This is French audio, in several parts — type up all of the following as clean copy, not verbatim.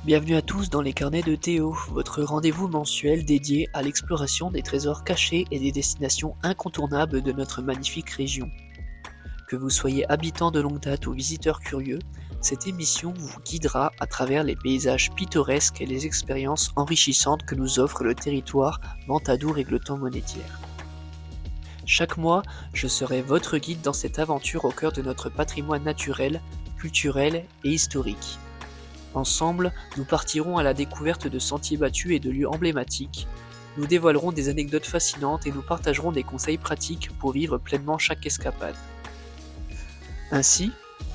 Bienvenue à tous dans les carnets de Théo, votre rendez-vous mensuel dédié à l'exploration des trésors cachés et des destinations incontournables de notre magnifique région. Que vous soyez habitant de longue date ou visiteur curieux, cette émission vous guidera à travers les paysages pittoresques et les expériences enrichissantes que nous offre le territoire Ventadour-Égletons-Monétiers. Chaque mois, je serai votre guide dans cette aventure au cœur de notre patrimoine naturel, culturel et historique. Ensemble, nous partirons à la découverte de sentiers battus et de lieux emblématiques, nous dévoilerons des anecdotes fascinantes et nous partagerons des conseils pratiques pour vivre pleinement chaque escapade. Ainsi,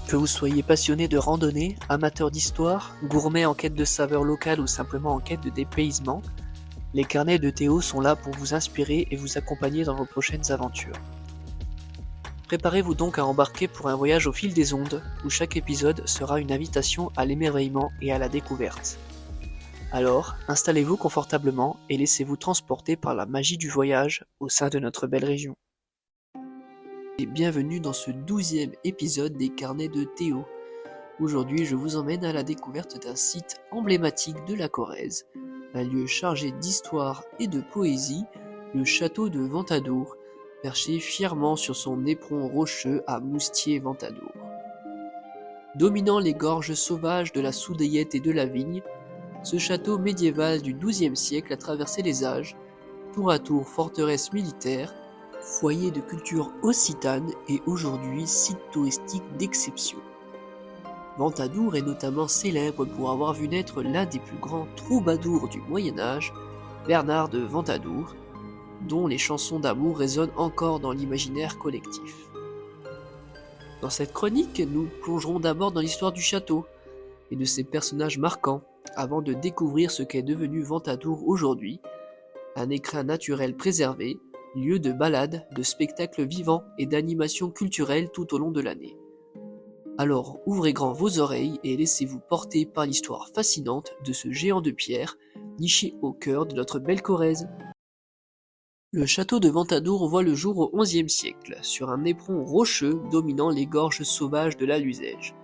que vous soyez passionné de randonnée, amateur d'histoire, gourmet en quête de saveurs locales ou simplement en quête de dépaysement, les carnets de Théo sont là pour vous inspirer et vous accompagner dans vos prochaines aventures. Préparez-vous donc à embarquer pour un voyage au fil des ondes, où chaque épisode sera une invitation à l'émerveillement et à la découverte. Alors, installez-vous confortablement et laissez-vous transporter par la magie du voyage au sein de notre belle région. Et bienvenue dans ce 12e épisode des carnets de Théo. Aujourd'hui, je vous emmène à la découverte d'un site emblématique de la Corrèze, un lieu chargé d'histoire et de poésie, le château de Ventadour, perché fièrement sur son éperon rocheux à Moustier-Ventadour. Dominant les gorges sauvages de la Soudayette et de la Vigne, ce château médiéval du XIIe siècle a traversé les âges, tour à tour forteresse militaire, foyer de culture occitane et aujourd'hui site touristique d'exception. Ventadour est notamment célèbre pour avoir vu naître l'un des plus grands troubadours du Moyen-Âge, Bernard de Ventadour, dont les chansons d'amour résonnent encore dans l'imaginaire collectif. Dans cette chronique, nous plongerons d'abord dans l'histoire du château et de ses personnages marquants, avant de découvrir ce qu'est devenu Ventadour aujourd'hui, un écrin naturel préservé, lieu de balade, de spectacles vivants et d'animations culturelles tout au long de l'année. Alors ouvrez grand vos oreilles et laissez-vous porter par l'histoire fascinante de ce géant de pierre, niché au cœur de notre belle Corrèze. Le château de Ventadour voit le jour au XIe siècle, sur un éperon rocheux dominant les gorges sauvages de la Luzège.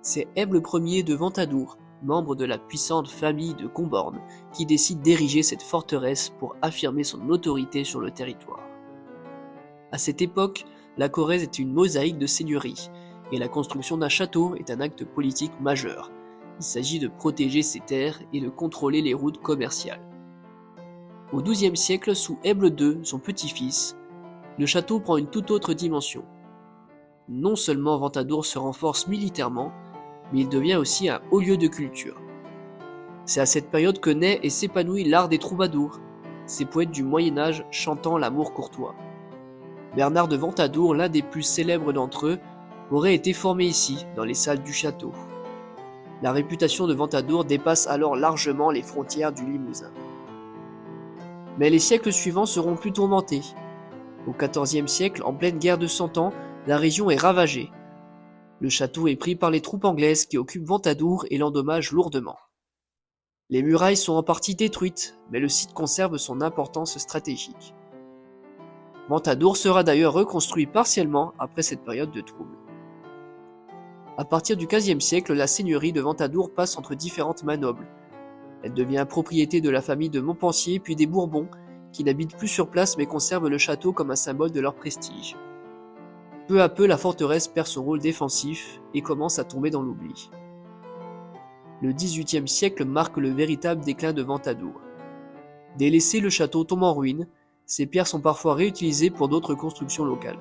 C'est Aime Ier de Ventadour, membre de la puissante famille de Comborn, qui décide d'ériger cette forteresse pour affirmer son autorité sur le territoire. À cette époque, la Corrèze est une mosaïque de seigneuries, et la construction d'un château est un acte politique majeur. Il s'agit de protéger ses terres et de contrôler les routes commerciales. Au XIIe siècle, sous Aime II, son petit-fils, le château prend une toute autre dimension. Non seulement Ventadour se renforce militairement, mais il devient aussi un haut lieu de culture. C'est à cette période que naît et s'épanouit l'art des troubadours, ces poètes du Moyen-Âge chantant l'amour courtois. Bernard de Ventadour, l'un des plus célèbres d'entre eux, aurait été formé ici, dans les salles du château. La réputation de Ventadour dépasse alors largement les frontières du Limousin. Mais les siècles suivants seront plus tourmentés. Au XIVe siècle, en pleine guerre de Cent Ans, la région est ravagée. Le château est pris par les troupes anglaises qui occupent Ventadour et l'endommagent lourdement. Les murailles sont en partie détruites, mais le site conserve son importance stratégique. Ventadour sera d'ailleurs reconstruit partiellement après cette période de troubles. À partir du XVe siècle, la seigneurie de Ventadour passe entre différentes mains nobles. Elle devient propriété de la famille de Montpensier puis des Bourbons, qui n'habitent plus sur place mais conservent le château comme un symbole de leur prestige. Peu à peu, la forteresse perd son rôle défensif et commence à tomber dans l'oubli. Le XVIIIe siècle marque le véritable déclin de Ventadour. Délaissé, le château tombe en ruine, ses pierres sont parfois réutilisées pour d'autres constructions locales.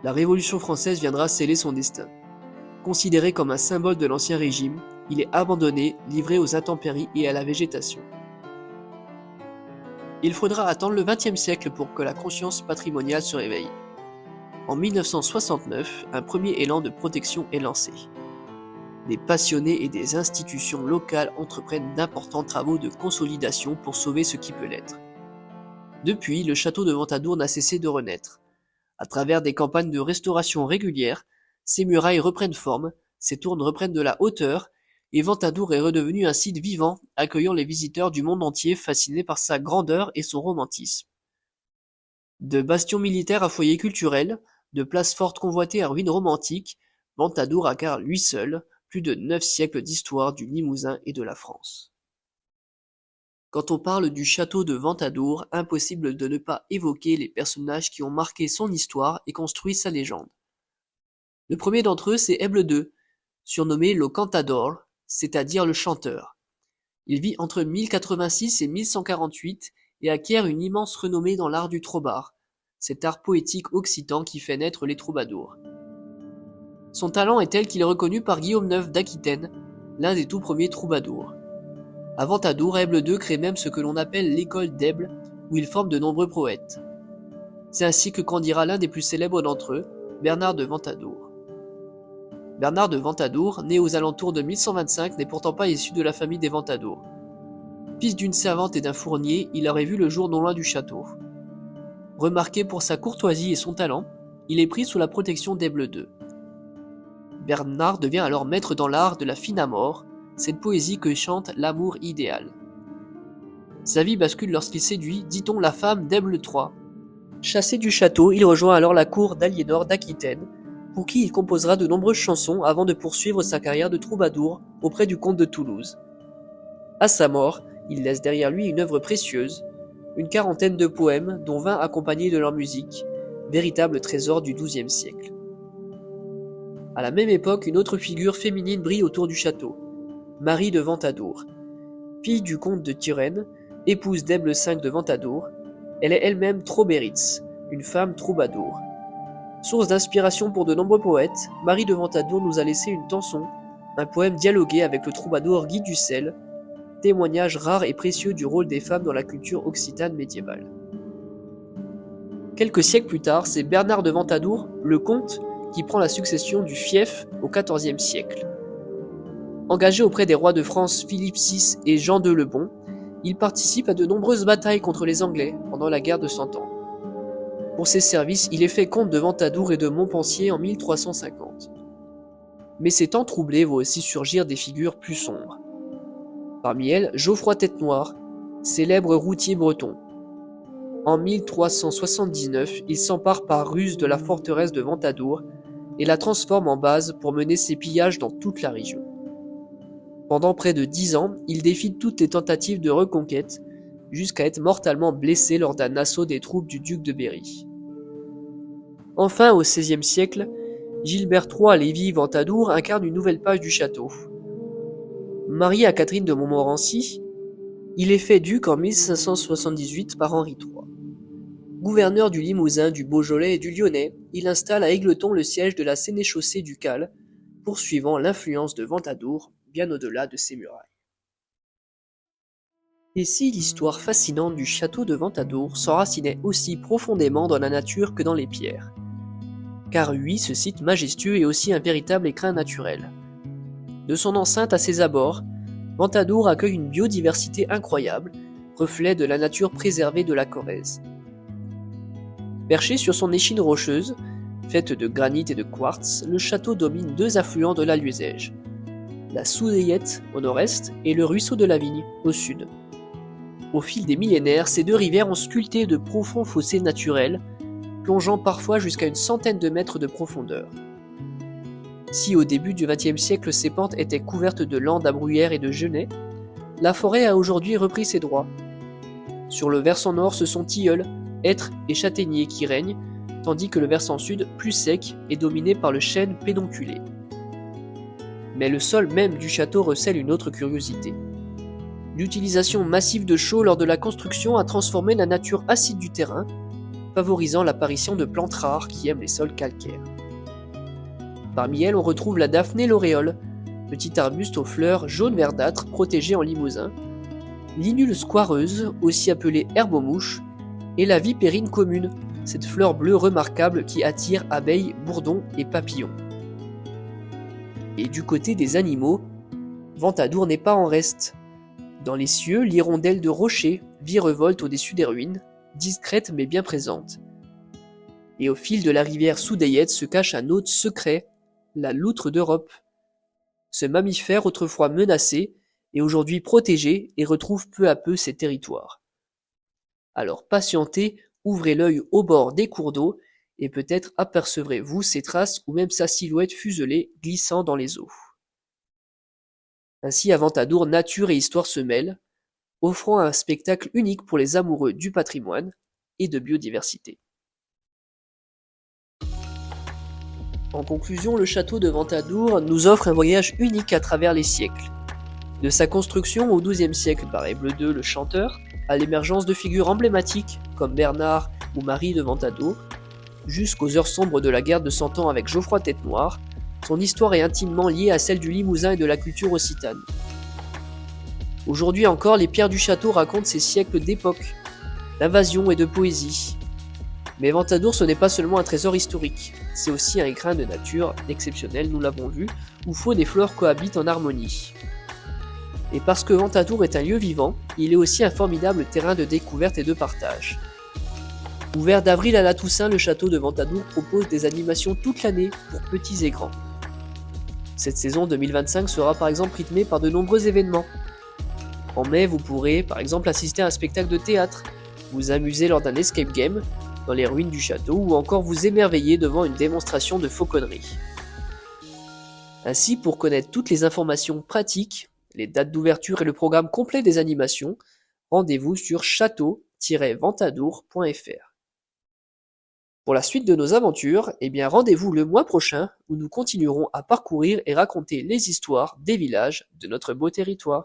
La Révolution française viendra sceller son destin. Considéré comme un symbole de l'Ancien Régime, il est abandonné, livré aux intempéries et à la végétation. Il faudra attendre le XXe siècle pour que la conscience patrimoniale se réveille. En 1969, un premier élan de protection est lancé. Des passionnés et des institutions locales entreprennent d'importants travaux de consolidation pour sauver ce qui peut l'être. Depuis, le château de Ventadour n'a cessé de renaître. À travers des campagnes de restauration régulières, ses murailles reprennent forme, ses tours reprennent de la hauteur, et Ventadour est redevenu un site vivant, accueillant les visiteurs du monde entier fascinés par sa grandeur et son romantisme. De bastion militaire à foyer culturel, de place forte convoitée à ruines romantiques, Ventadour incarne lui seul plus de 9 siècles d'histoire du Limousin et de la France. Quand on parle du château de Ventadour, impossible de ne pas évoquer les personnages qui ont marqué son histoire et construit sa légende. Le premier d'entre eux, c'est Eble II, surnommé le Cantador, c'est-à-dire le chanteur. Il vit entre 1086 et 1148 et acquiert une immense renommée dans l'art du trobar, cet art poétique occitan qui fait naître les troubadours. Son talent est tel qu'il est reconnu par Guillaume IX d'Aquitaine, l'un des tout premiers troubadours. À Ventadour, Eble II crée même ce que l'on appelle l'école d'Eble, où il forme de nombreux poètes. C'est ainsi que grandira l'un des plus célèbres d'entre eux, Bernard de Ventadour. Bernard de Ventadour, né aux alentours de 1125, n'est pourtant pas issu de la famille des Ventadour. Fils d'une servante et d'un fournier, il aurait vu le jour non loin du château. Remarqué pour sa courtoisie et son talent, il est pris sous la protection d'Eble II. Bernard devient alors maître dans l'art de la fine amour, cette poésie que chante l'amour idéal. Sa vie bascule lorsqu'il séduit, dit-on, la femme d'Eble III. Chassé du château, il rejoint alors la cour d'Aliénor d'Aquitaine, pour qui il composera de nombreuses chansons avant de poursuivre sa carrière de troubadour auprès du comte de Toulouse. À sa mort, il laisse derrière lui une œuvre précieuse, une quarantaine de poèmes, dont 20 accompagnés de leur musique, véritable trésor du XIIe siècle. À la même époque, une autre figure féminine brille autour du château, Marie de Ventadour. Fille du comte de Turenne, épouse d'Eble V de Ventadour, elle est elle-même Trobéritz, une femme troubadour. Source d'inspiration pour de nombreux poètes, Marie de Ventadour nous a laissé une chanson, un poème dialogué avec le troubadour Guy Dussel, témoignage rare et précieux du rôle des femmes dans la culture occitane médiévale. Quelques siècles plus tard, c'est Bernard de Ventadour, le comte, qui prend la succession du fief au XIVe siècle. Engagé auprès des rois de France Philippe VI et Jean II le Bon, il participe à de nombreuses batailles contre les Anglais pendant la guerre de Cent Ans. Pour ses services, il est fait comte de Ventadour et de Montpensier en 1350. Mais ces temps troublés voient aussi surgir des figures plus sombres. Parmi elles, Geoffroy Tête-Noire, célèbre routier breton. En 1379, il s'empare par ruse de la forteresse de Ventadour et la transforme en base pour mener ses pillages dans toute la région. Pendant près de 10 ans, il défie toutes les tentatives de reconquête, jusqu'à être mortellement blessé lors d'un assaut des troupes du duc de Berry. Enfin, au XVIe siècle, Gilbert III Lévis-Ventadour incarne une nouvelle page du château. Marié à Catherine de Montmorency, il est fait duc en 1578 par Henri III. Gouverneur du Limousin, du Beaujolais et du Lyonnais, il installe à Égletons le siège de la sénéchaussée ducale, poursuivant l'influence de Ventadour bien au-delà de ses murailles. Et si l'histoire fascinante du château de Ventadour s'enracinait aussi profondément dans la nature que dans les pierres? Car oui, ce site majestueux est aussi un véritable écrin naturel. De son enceinte à ses abords, Ventadour accueille une biodiversité incroyable, reflet de la nature préservée de la Corrèze. Perché sur son échine rocheuse, faite de granit et de quartz, le château domine deux affluents de la Liezège, la Soudeyette au nord-est et le ruisseau de la Vigne au sud. Au fil des millénaires, ces deux rivières ont sculpté de profonds fossés naturels, plongeant parfois jusqu'à une centaine de mètres de profondeur. Si au début du XXe siècle ces pentes étaient couvertes de landes à bruyères et de genêts, la forêt a aujourd'hui repris ses droits. Sur le versant nord, ce sont tilleuls, hêtres et châtaigniers qui règnent, tandis que le versant sud, plus sec, est dominé par le chêne pédonculé. Mais le sol même du château recèle une autre curiosité. L'utilisation massive de chaux lors de la construction a transformé la nature acide du terrain, favorisant l'apparition de plantes rares qui aiment les sols calcaires. Parmi elles, on retrouve la Daphné lauréole, petit arbuste aux fleurs jaune verdâtre protégé en Limousin, l'Inule squareuse, aussi appelée herbe aux mouches, et la Vipérine commune, cette fleur bleue remarquable qui attire abeilles, bourdons et papillons. Et du côté des animaux, Ventadour n'est pas en reste. Dans les cieux, l'hirondelle de rocher virevolte au-dessus des ruines, discrète mais bien présente. Et au fil de la rivière Soudeyette se cache un hôte secret, la loutre d'Europe. Ce mammifère autrefois menacé est aujourd'hui protégé et retrouve peu à peu ses territoires. Alors patientez, ouvrez l'œil au bord des cours d'eau et peut-être apercevrez-vous ses traces ou même sa silhouette fuselée glissant dans les eaux. Ainsi, à Ventadour, nature et histoire se mêlent, offrant un spectacle unique pour les amoureux du patrimoine et de biodiversité. En conclusion, le château de Ventadour nous offre un voyage unique à travers les siècles. De sa construction au XIIe siècle par Aigle II le Chanteur, à l'émergence de figures emblématiques comme Bernard ou Marie de Ventadour, jusqu'aux heures sombres de la guerre de Cent Ans avec Geoffroy Tête-Noire, son histoire est intimement liée à celle du Limousin et de la culture occitane. Aujourd'hui encore, les pierres du château racontent ces siècles d'époque, d'invasion et de poésie. Mais Ventadour, ce n'est pas seulement un trésor historique, c'est aussi un grain de nature exceptionnel, nous l'avons vu, où faune et flore cohabitent en harmonie. Et parce que Ventadour est un lieu vivant, il est aussi un formidable terrain de découverte et de partage. Ouvert d'avril à la Toussaint, le château de Ventadour propose des animations toute l'année pour petits et grands. Cette saison 2025 sera par exemple rythmée par de nombreux événements. En mai, vous pourrez par exemple assister à un spectacle de théâtre, vous amuser lors d'un escape game dans les ruines du château ou encore vous émerveiller devant une démonstration de fauconnerie. Ainsi, pour connaître toutes les informations pratiques, les dates d'ouverture et le programme complet des animations, rendez-vous sur château-ventadour.fr. Pour la suite de nos aventures, rendez-vous le mois prochain où nous continuerons à parcourir et raconter les histoires des villages de notre beau territoire.